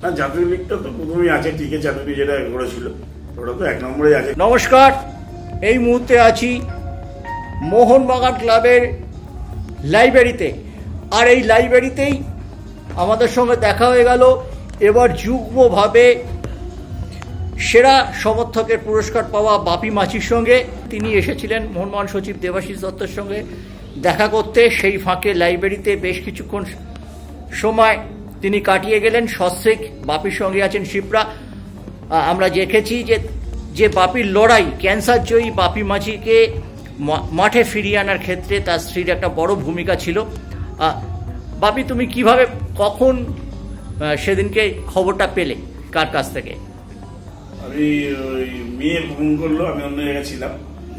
না, জাতীয় লিগটা তো প্রথমেই আছে, টিকে চাটুনি যেটা করেছিল ওটা তো 1 নম্বরে আছে। নমস্কার, এই মুহূর্তে আছি মোহনবাগান ক্লাবের লাইব্রেরিতে। আর এই লাইব্রেরিতেই আমাদের সঙ্গে দেখা হয়ে গেল এবার যুগ্মভাবে সেরা সমর্থকের পুরস্কার পাওয়া বাপি মাঝির সঙ্গে। তিনি এসেছিলেন মোহনবাগান সচিব দেবাশিস দত্তের সঙ্গে দেখা করতে। সেই ফাঁকে লাইব্রেরিতে বেশ কিছুক্ষণ সময় তিনি কাটিয়ে গেলেন। সস্ত্রীক বাপির সঙ্গে আছেন শিপ্রা। আমরা দেখেছি যে বাপির লড়াই, ক্যান্সার জয়ী বাপি মাঝিকে মাঠে ফিরিয়ে আনার ক্ষেত্রে তার স্ত্রীর একটা বড় ভূমিকা ছিল। বাপি, তুমি কিভাবে, কখন সেদিনকে খবরটা পেলে, কার কাছ থেকে? আমি ওই মেয়ে ফোন করলো, আমি অন্য জায়গায় ছিলাম,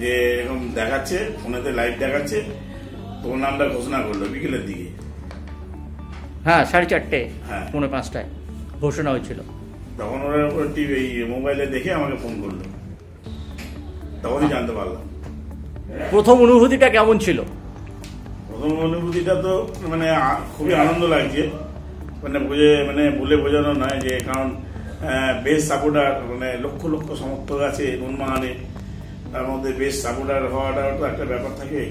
যে এরকম দেখাচ্ছে ফোনেতে লাইভ দেখাচ্ছে, তোর নামটা ঘোষণা করলো বিকেলের দিকে। হ্যাঁ, 4:30, হ্যাঁ, 4:45 ঘোষণা হয়েছিল। তখন ওরা টিভি মোবাইলে দেখে আমাকে ফোন করলো, তখনই জানতে পারলাম। প্রথম অনুভূতিটা কেমন ছিল? প্রথম অনুভূতিটা তো মানে খুবই আনন্দ লাগছে, বলে বোঝানো নয়, যে কারণ বেস্ট সাপোর্টার, মানে লক্ষ লক্ষ সমর্থক আছে মোহনবাগানে, তার মধ্যে বেস্ট সাপোর্টার হওয়াটাও তো একটা ব্যাপার থাকে।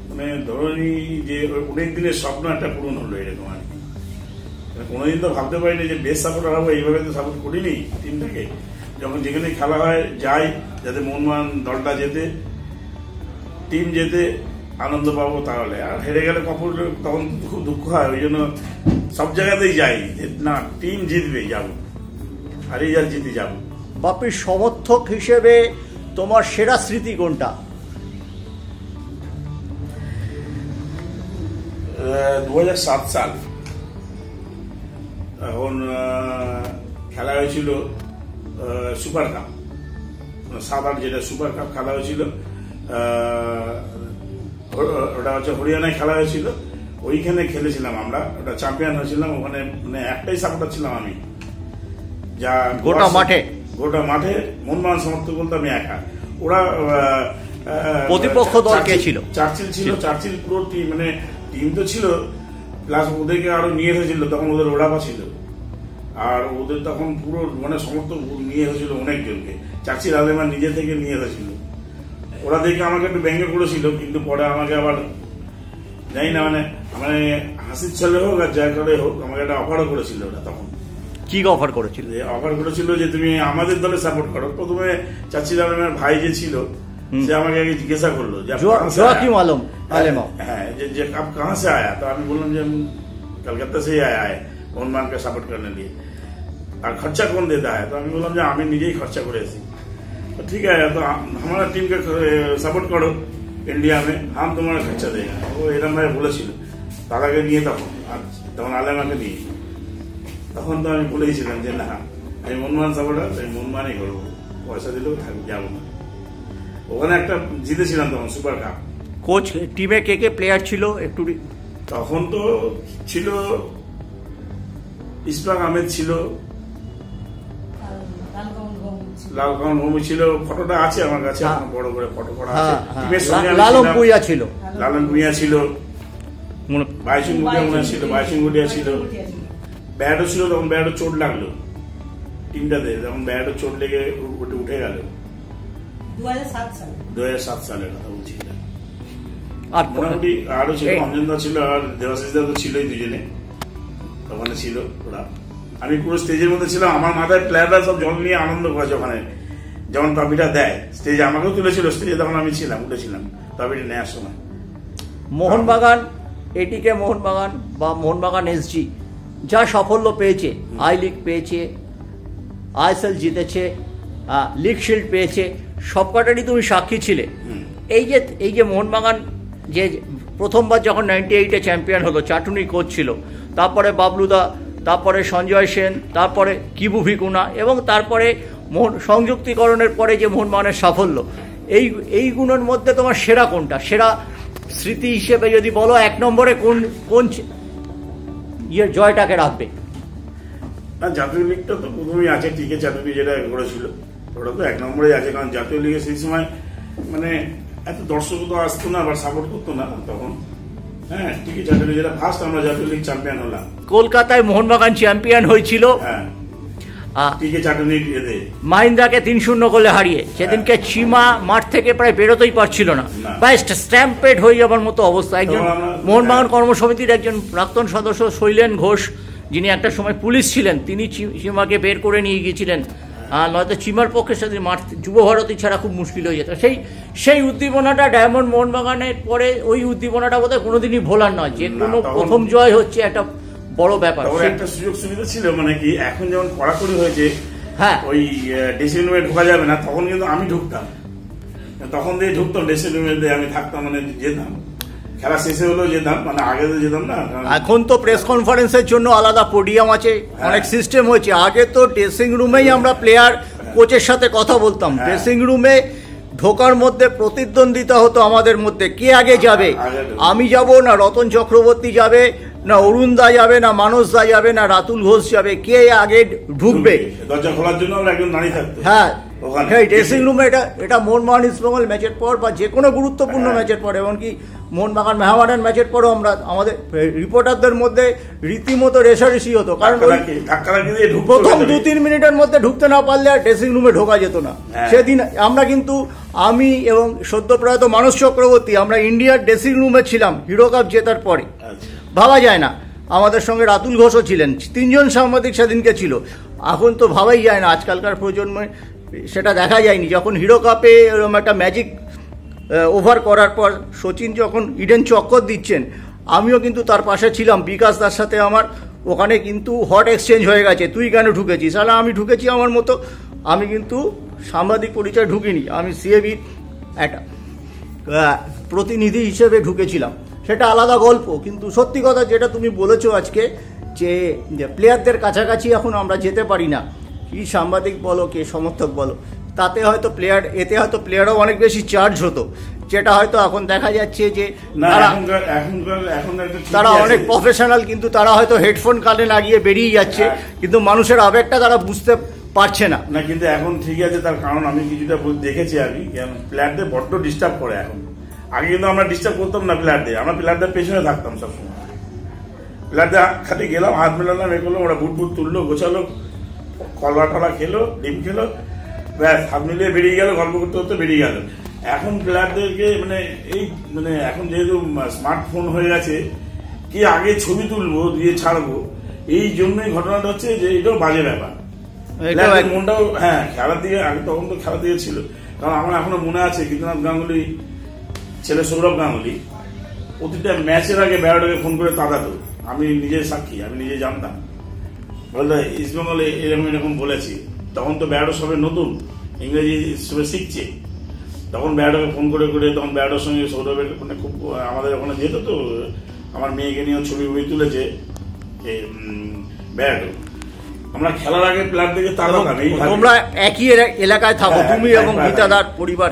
মানে ধরুনই যে অনেক দিনের স্বপ্ন একটা পূরণ হলো এরকম আর কি। কোনোদিন তো ভাবতে পারিনি যে বেস্ট সাপোর্টার হবো, এইভাবে তো সাপোর্ট করিনি টিমটাকে। যখন যেখানে খেলা হয় যাই, যাতে মোহনবাগান দলটা যেতে, টিম যেতে, আনন্দ পাবো তাহলে। আর হেরে গেলে তখন খুব দুঃখ হয়, ওই জন্য সব জায়গাতেই যাই, না টিম জিতবে যাবো, হারিয়ে যার জিতে যাবো। বাপির সমর্থক হিসেবে তোমার সেরা স্মৃতি কোনটা? 2007 সাল, এখন খেলা হয়েছিল সুপার কাপ, 7-8 যেটা সুপার কাপ খেলা হয়েছিল, ওটা হচ্ছে হরিয়ানায় খেলা হয়েছিল। ওইখানে খেলেছিলাম আমরা, ওটা চ্যাম্পিয়ন হয়েছিলাম। ওখানে মানে একটাই সাপোর্টার ছিলাম আমি, যা গোটা মাঠে মোহনবাগান সমর্থক বলতে আমি একা। ওরা প্রতিপক্ষ দল কে ছিল? চার্চিল ছিল। চার্চিল পুরো টিম, মানে টিম তো ছিল, প্লাস ওদেরকে আরো নিয়ে এসেছিল, তখন ওদের ওড়াপা ছিল। আর ওদের তখন পুরো মানে সমর্থক নিয়ে এসেছিল অনেকজনকে। চার্চিল আলেমান নিজে থেকে নিয়ে এসেছিল। ওরা দেখে আমাকে একটু ব্যঙ্গ করেছিল, কিন্তু পরে আমাকে আবার জানি না, মানে হাসির ছলে হোক আর যা করে হোক, আমাকে একটা অফারও করেছিল ওরা। তখন কি অফার করেছিল? অফার করেছিল যে তুমি আমাদের দলে সাপোর্ট করো। প্রথমে চাচ্ছিল আমার ভাই যে ছিল, সে আমাকে আগে জিজ্ঞাসা করলো যে হ্যাঁ, যে आप कहाँ से आया? तो আমি বললাম যে कलकत्ता से ही आया है मोहनबागान का सपोर्ट करने लिए। আর খরচা कौन देता है? तो আমি বললাম যে আমি নিজেই খরচা করে এসেছি। तो ठीक है, तो हमारा टीम का सपोर्ट करो इंडिया में, हम तुम्हारा खर्चा देगा। वो এরকম ভাবে বলেছিল দাদাকে নিয়ে। তখন আলেমাকে নিয়ে, তখন তো আমি বলেছিলাম যে না, আমি মোহনবাগান সাপোর্টার, আমি মোহনবাগানই করবো, পয়সা দিলেও যাবো না। ওখানে একটা জিতেছিলাম তখন সুপার কাপ। কোচ টিমে কে কে প্লেয়ার ছিল একটু? তখন তো ছিল ইসফাক আহমেদ ছিল, লালকাউন ভূমি ছিল। ফটোটা আছে আমার কাছে, বড় করে ফটো করা আছে। লালন ভুঁইয়া ছিল, বাইসিংগুটিয়া ছিল, ব্যাটও ছিল। তখন ব্যাটও চোট লাগলো টিমটাতে, তখন ব্যাটও চোট লেগে উঠে গেল 2007 সালের কথা বলছি। আর মোটামুটি আরো ছিল, অঞ্জনদা ছিল, আর দেবাশিস দা তো ছিলই, দুজনে ওখানে ছিল ওরা। আমি পুরো স্টেজের মধ্যে ছিলাম, আমার মাথায় প্লেয়াররা সব জল নিয়ে আনন্দ করেছে ওখানে, যেমন ট্রফিটা দেয় স্টেজে, আমাকেও তুলেছিল স্টেজে, তখন আমি ছিলাম, উঠেছিলাম ট্রফিটা নেওয়ার সময়। মোহনবাগান, এটিকে মোহনবাগান বা মোহনবাগান এসজি যা সাফল্য পেয়েছে, আই লিগ পেয়েছে, আইএসএল জিতেছে, লিগ শিল্ড পেয়েছে, সবকটারই তুমি সাক্ষী ছিলে। এই যে মোহনবাগান যে প্রথমবার যখন 98-এ চ্যাম্পিয়ন হলো, চাটুনি কোচ ছিল, তারপরে বাবলুদা, তারপরে সঞ্জয় সেন, তারপরে কিবু ভিকুনা, এবং তারপরে সংযুক্তিকরণের পরে যে মোহনবাগানের সাফল্য, এইগুলোর মধ্যে তোমার সেরা কোনটা? সেরা স্মৃতি হিসেবে যদি বলো, 1 নম্বরে কোন জয়টাকে রাখবে? না, জাতীয় লিগটা তো প্রথমেই আছে, টিকে চাটুনি যেটা করেছিল ওটা তো 1 নম্বরেই আছে। কারণ জাতীয় লিগে সেই সময় মানে এত দর্শক তো আসতো না বা সাপোর্ট করতো না তখন, হ্যাঁ টিকি চাটুলি, যেটা ফার্স্ট আমরা জাতীয় লিগ চ্যাম্পিয়ন হলাম। কলকাতায় মোহনবাগান চ্যাম্পিয়ন হয়েছিল হ্যাঁ টিকি চাটুলি এতে মাহিন্দ্রাকে 3-0 গোলে হারিয়ে। সেদিনকে চিমা মাঠ থেকে প্রায় বেরোতেই পারছিল না, প্রায় স্ট্যাম্পেড হয়ে যাবার মতো অবস্থা। একজন মোহনবাগান কর্মসমিতির একজন প্রাক্তন সদস্য শৈলেন ঘোষ, যিনি একটা সময় পুলিশ ছিলেন, তিনি চিমাকে বের করে নিয়ে গিয়েছিলেন, নয়তো চিমার পক্ষে সেদিন মাঠ যুব ভারতী ছাড়া খুব মুশকিল হয়ে যেত। সেই উদ্দীপনাটা ডায়মন্ড মোহনবাগানের পরে ওই উদ্দীপনাটা বোধহয় কোনোদিনই ভোলার নয়। যে কোনো প্রথম জয় হচ্ছে একটা বড় ব্যাপার। একটা সুযোগ সুবিধা ছিল, মানে কি এখন যেমন কড়াকড়ি হয়েছে, হ্যাঁ ওই ড্রেসিং রুমে ঢোকা যাবে না, তখন কিন্তু আমি ঢুকতাম, তখন দিয়ে ঢুকতাম ড্রেসিং রুমে, আমি থাকতাম, মানে যেতাম, খেলা শেষে হলেও যেতাম, মানে আগে তো যেতাম না। এখন তো প্রেস কনফারেন্সের জন্য আলাদা পোডিয়াম আছে, অনেক সিস্টেম হয়েছে। আগে তো ড্রেসিং রুমেই আমরা প্লেয়ার কোচের সাথে কথা বলতাম। ড্রেসিং রুমে ঢোকার মধ্যে প্রতিদ্বন্দ্বিতা হতো আমাদের মধ্যে, কে আগে যাবে, আমি যাব না রতন চক্রবর্তী যাবে, না অরুণ দা যাবে, না মানস দা যাবে, না রাতুল ঘোষ যাবে, কে আগে ঢুকবে। দরজা খোলার জন্য আমরা একজন দাঁড়িয়ে থাকতো। হ্যাঁ ড্রেসিং রুমে এটা মোহনবাগান ইস্টবেঙ্গল ম্যাচের পর বা যে কোনো গুরুত্বপূর্ণ ম্যাচের পর, এমনকি মোহনবাগান মেহামাডান ম্যাচের পরও আমরা আমাদের রিপোর্টারদের মধ্যে রীতিমতো রেষারেষি হতো, কারণ প্রথম 2-3 মিনিটের মধ্যে ঢুকতে না পারলে আর ড্রেসিং রুমে ঢোকা যেত না। সেদিন আমরা কিন্তু, আমি এবং সদ্যপ্রয়াত মানস চক্রবর্তী, আমরা ইন্ডিয়ার ড্রেসিং রুমে ছিলাম হিরো কাপ জেতার পরে। ভাবা যায় না, আমাদের সঙ্গে রাতুল ঘোষও ছিলেন, 3 জন সাংবাদিক সেদিনকে ছিল। এখন তো ভাবাই যায় না, আজকালকার প্রজন্মে সেটা দেখা যায়নি। যখন হিরো কাপে এরকম একটা ম্যাজিক ওভার করার পর সচিন যখন ইডেন চক্কর দিচ্ছেন, আমিও কিন্তু তার পাশে ছিলাম, বিকাশ দার সাথে আমার ওখানে কিন্তু হট এক্সচেঞ্জ হয়ে গেছে, তুই কেন ঢুকেছিস, তাহলে আমি ঢুকেছি আমার মতো, আমি কিন্তু সাংবাদিক পরিচয় ঢুকিনি, আমি সিএবির একটা প্রতিনিধি হিসেবে ঢুকেছিলাম, সেটা আলাদা গল্প। কিন্তু সত্যি কথা যেটা তুমি বলেছো আজকে, যে প্লেয়ারদের কাছাকাছি এখন আমরা যেতে পারি না, কি সাংবাদিক বলো কে সমর্থক বলো, তাতে হয়তো এতে হয়তো প্লেয়ারও অনেক বেশি চার্জ হতো, যেটা হয়তো এখন দেখা যাচ্ছে যে তারা অনেক প্রফেশনাল, কিন্তু তারা হয়তো হেডফোন কানে লাগিয়ে বেরিয়ে যাচ্ছে, কিন্তু মানুষের আবেগটা তারা বুঝতে পারছে না। না কিন্তু এখন ঠিক আছে, তার কারণ আমি কিছুটা দেখেছি, আমি প্লেয়ারদের বড্ড ডিস্টার্ব করে এখন। আগে কিন্তু আমরা ডিস্টার্ব করতাম না প্লেয়ারদের, আমরা প্লেয়ারদের পেছনে থাকতাম সবসময়, প্লেয়ারদের খালি গেলাম, হাত মেলালাম, এ করলাম, ওরা বুট তুললো, গোছালো, কলা টলা খেলো, ডিম খেলো, ব্যাস হাত মিলিয়ে বেরিয়ে গেল, গল্প করতে করতে বেরিয়ে গেল। এখন প্লেয়ারদেরকে মানে এখন যেহেতু স্মার্টফোন হয়ে গেছে, কি আগে ছবি তুলবো দিয়ে ছাড়বো, এই জন্যই ঘটনাটা হচ্ছে যে এটাও বাজে ব্যাপার। মনটাও খেলার দিকে, আগে তখন তো খেলার দিকে ছিল, কারণ আমার এখনো মনে আছে কীর্তনাথ গাঙ্গুলি ছেলে সৌরভ গাঙ্গুলি প্রতিটা ম্যাচের আগে ব্যাটারকে ফোন করে তাড়াতো, আমি নিজে সাক্ষী, আমি নিজে জানতাম, বলতে ইস্টবেঙ্গলে এরকম বলেছি। তখন তো ব্যাটার সবে নতুন, ইংরেজি সবে শিখছে, তখন ব্যাটারকে ফোন করে তখন ব্যাটার সঙ্গে সৌরভের মানে খুব, আমাদের ওখানে যেত তো, আমার মেয়েকে নিয়েও ছবি তুলেছে ব্যাটার। আমরা খেলার আগে প্লেয়ারদেরকে তাড়াতাম। তোমরা একই এলাকায় থাকো, তুমি এবং গীতাদার পরিবার,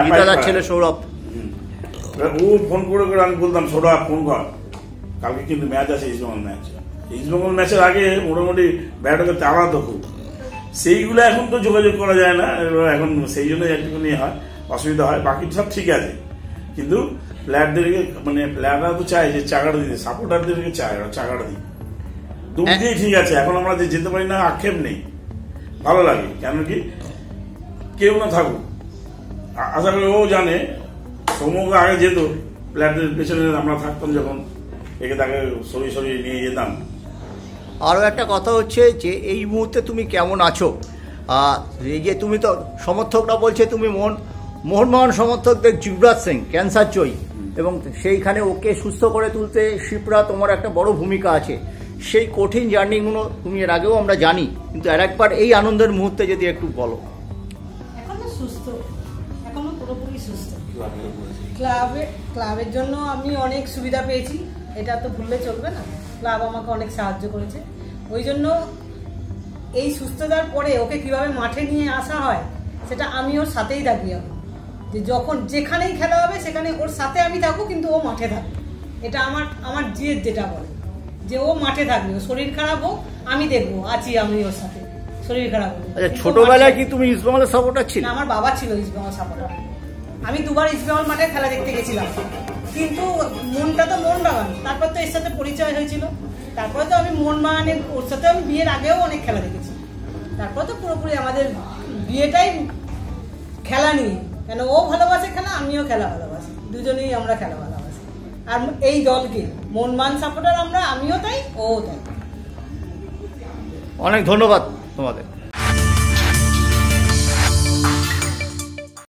গীতাদার ছেলে সৌরভ, ও ফোন করে আমি বলতাম সৌরভ ফোন কর, কালকে কিন্তু ম্যাচ আছে, ইস্টবেঙ্গল ম্যাচ। ইস্টবেঙ্গল ম্যাচের আগে মোটামুটি ব্যাটারকে তাড়াতো খুব, সেইগুলো এখন তো যোগাযোগ করা যায় না, এখন সেই জন্য একটুখানি হয়, অসুবিধা হয়, বাকি সব ঠিক আছে। কিন্তু প্লেয়ারদেরকে মানে প্লেয়াররা তো চায় যে চাকাটা দিতে, সাপোর্টারদেরকে চায় চাকাটা দিই, দুধ দিয়ে ঠিক আছে। এখন আমরা যে যেতে পারি না, আক্ষেপ নেই, ভালো লাগে, কেন কি কেউ না থাকুক, আশা করি ও জানে সমগ্র আগে যেত প্লেয়ারদের পেছনে আমরা থাকতাম, যখন একে তাকে সরিয়ে নিয়ে যেতাম। আরও একটা কথা হচ্ছে যে এই মুহূর্তে তুমি কেমন আছো, এই যে তুমি তো সমর্থকরা বলছে তুমি মোহনবাগান সমর্থকদের যুবরাজ সিং ক্যান্সার জয়ী, এবং সেইখানে ওকে সুস্থ করে তুলতে শিপ্রা তোমার একটা বড় ভূমিকা আছে। সেই কঠিন জার্নিগুলো তুমি এর আগেও আমরা জানি, কিন্তু আর একবার এই আনন্দের মুহূর্তে যদি একটু বলো। এখনো সুস্থ, এখনো পুরোপুরি সুস্থ। ক্লাবের জন্য আমি অনেক সুবিধা পেয়েছি, এটা তো ভুললে চলবে না। ক্লাব আমাকে অনেক সাহায্য করেছে, ওই জন্য এই সুস্থতার পরে ওকে কিভাবে মাঠে নিয়ে আসা হয় সেটা আমি ওর সাথেই থাকি এখন, যে যখন যেখানেই খেলা হবে সেখানে ওর সাথে আমি থাকবো, কিন্তু ও মাঠে থাকবে। এটা আমার জিয়ের যেটা বলে, যে ও মাঠে থাকবে, ও শরীর খারাপ হোক আমি দেখবো, আছি আমি ওর সাথে, শরীর খারাপ হোক। আচ্ছা, ছোটবেলায় কি তুমি ইস্টবেঙ্গলের সাপোর্টার ছিল? আমার বাবা ছিল ইস্টবেঙ্গল সাপোর্টার, আমি 2বার ইস্টবেঙ্গল মাঠে খেলা দেখতে গেছিলাম, কিন্তু মনটা তো মোহনবাগান। তারপর তো এর সাথে পরিচয় হয়েছিল, তারপরে তো আমি মোহনবাগানের ওর সাথে আমি বিয়ের আগেও অনেক খেলা দেখেছি। তারপর তো পুরোপুরি আমাদের বিয়েটাই খেলা নিয়ে, কেন ও ভালোবাসে খেলা, আমিও খেলা ভালোবাসি, দুজনেই আমরা খেলা ভালোবাসি। আর এই দলকে মোহনবাগান সাপোর্টার আমরা, আমিও তাই, ও তাই। অনেক ধন্যবাদ তোমাদের।